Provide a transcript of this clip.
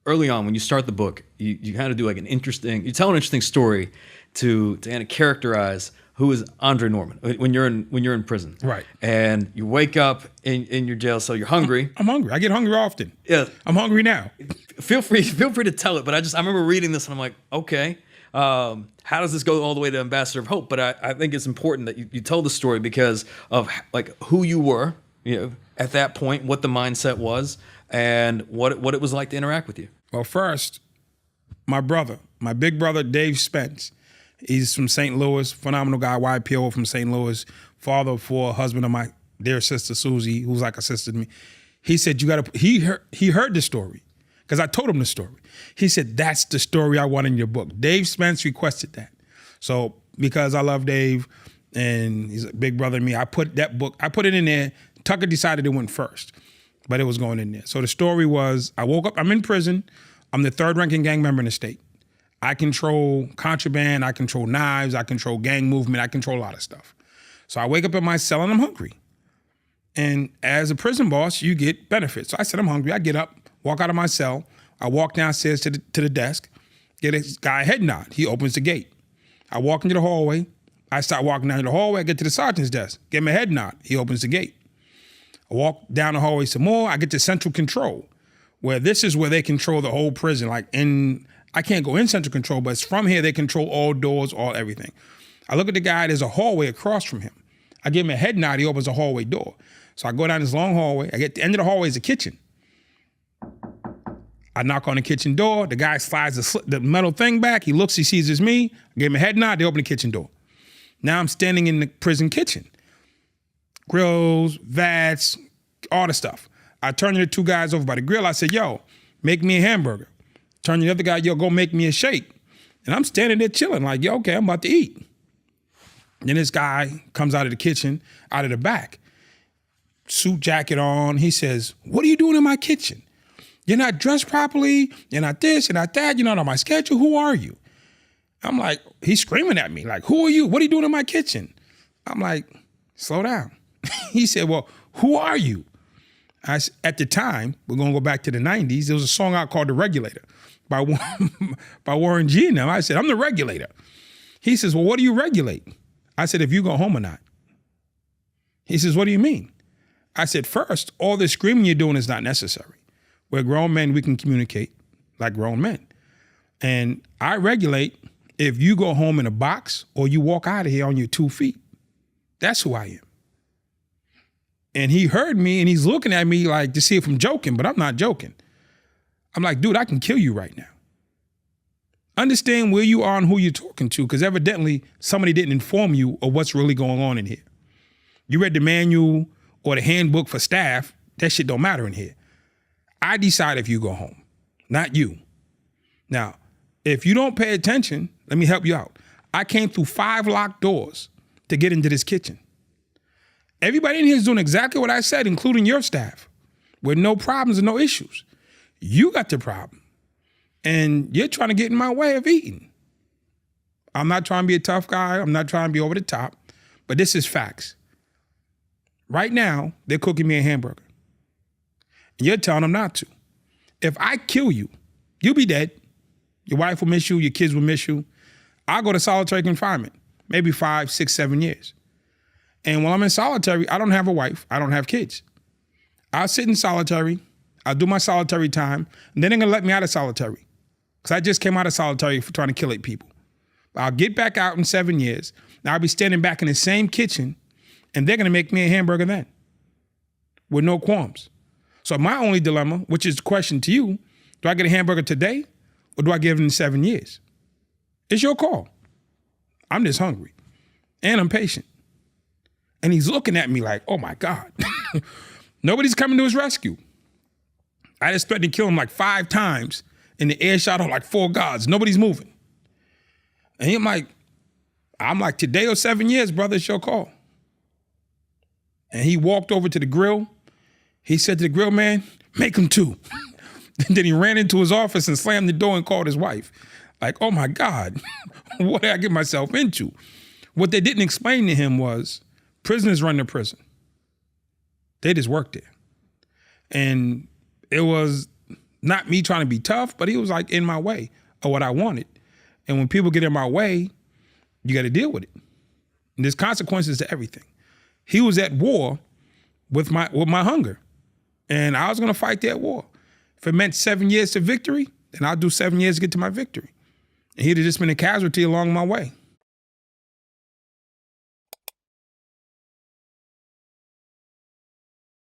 early on when you start the book, you kind of do like you tell an interesting story to kind of characterize who is Andre Norman when you're in prison, Right. And you wake up in your jail cell, you're hungry. I'm hungry. I get hungry often. Yeah, I'm hungry now. Feel free to tell it, but I remember reading this and I'm like, okay, how does this go all the way to Ambassador of Hope? But I think it's important that you tell the story because of like who you were, at that point, what the mindset was, and what it was like to interact with you. Well, first, my big brother, Dave Spence, he's from St. Louis, phenomenal guy, YPO from St. Louis, father for husband of my dear sister, Susie, who's like a sister to me. He said, he heard the story because I told him the story. He said, that's the story I want in your book. Dave Spence requested that. So because I love Dave and he's a big brother to me, I put it in there. Tucker decided it went first, but it was going in there. So the story was, I woke up, I'm in prison. I'm the third ranking gang member in the state. I control contraband, I control knives, I control gang movement, I control a lot of stuff. So I wake up in my cell and I'm hungry. And as a prison boss, you get benefits. So I said, I'm hungry. I get up, walk out of my cell. I walk downstairs to the desk, get a guy a head nod. He opens the gate. I walk into the hallway. I start walking down the hallway. I get to the sergeant's desk, give him a head nod. He opens the gate. I walk down the hallway some more. I get to central control, where this is where they control the whole prison. I can't go in central control, but it's from here they control all doors, all everything. I look at the guy, there's a hallway across from him. I give him a head nod, he opens a hallway door. So I go down this long hallway, I get to the end of the hallway is a kitchen. I knock on the kitchen door, the guy slides the metal thing back, he looks, he sees it's me, I give him a head nod, they open the kitchen door. Now I'm standing in the prison kitchen. Grills, vats, all the stuff. I turn to the two guys over by the grill, I said, yo, make me a hamburger. Turn to the other guy, yo, go make me a shake. And I'm standing there chilling like, yo, okay, I'm about to eat. Then this guy comes out of the kitchen, out of the back, suit jacket on. He says, what are you doing in my kitchen? You're not dressed properly. You're not this, you're not that. You're not on my schedule. Who are you? I'm like, he's screaming at me like, who are you? What are you doing in my kitchen? I'm like, slow down. He said, well, who are you? At the time, we're going to go back to the 90s, there was a song out called The Regulator by Warren G and them. I said, I'm the regulator. He says, well, what do you regulate? I said, if you go home or not. He says, what do you mean? I said, first, all this screaming you're doing is not necessary. We're grown men, we can communicate like grown men. And I regulate if you go home in a box or you walk out of here on your 2 feet. That's who I am. And he heard me and he's looking at me like to see if I'm joking, but I'm not joking. I'm like, dude, I can kill you right now. Understand where you are and who you're talking to, because evidently somebody didn't inform you of what's really going on in here. You read the manual or the handbook for staff, that shit don't matter in here. I decide if you go home, not you. Now, if you don't pay attention, let me help you out. I came through 5 locked doors to get into this kitchen. Everybody in here is doing exactly what I said, including your staff, with no problems and no issues. You got the problem, and you're trying to get in my way of eating. I'm not trying to be a tough guy. I'm not trying to be over the top, but this is facts. Right now, they're cooking me a hamburger, and you're telling them not to. If I kill you, you'll be dead. Your wife will miss you. Your kids will miss you. I'll go to solitary confinement, maybe 5, 6, 7 years. And while I'm in solitary, I don't have a wife. I don't have kids. I'll sit in solitary. I'll do my solitary time. And then they're going to let me out of solitary. Because I just came out of solitary for trying to kill 8 people. I'll get back out in 7 years. Now I'll be standing back in the same kitchen. And they're going to make me a hamburger then. With no qualms. So my only dilemma, which is the question to you, do I get a hamburger today? Or do I give it in 7 years? It's your call. I'm just hungry. And I'm patient. And he's looking at me like, oh my God. Nobody's coming to his rescue. I just threatened to kill him like 5 times in the air shot of like 4 guards. Nobody's moving. And I'm like, today or 7 years, brother, it's your call. And he walked over to the grill. He said to the grill man, make him 2. And then he ran into his office and slammed the door and called his wife. Like, oh my God, what did I get myself into? What they didn't explain to him was, prisoners run the prison. They just work there. And it was not me trying to be tough, but he was like in my way of what I wanted. And when people get in my way, you got to deal with it. And there's consequences to everything. He was at war with my hunger, and I was going to fight that war. If it meant 7 years to victory, then I'll do 7 years to get to my victory. And he'd have just been a casualty along my way.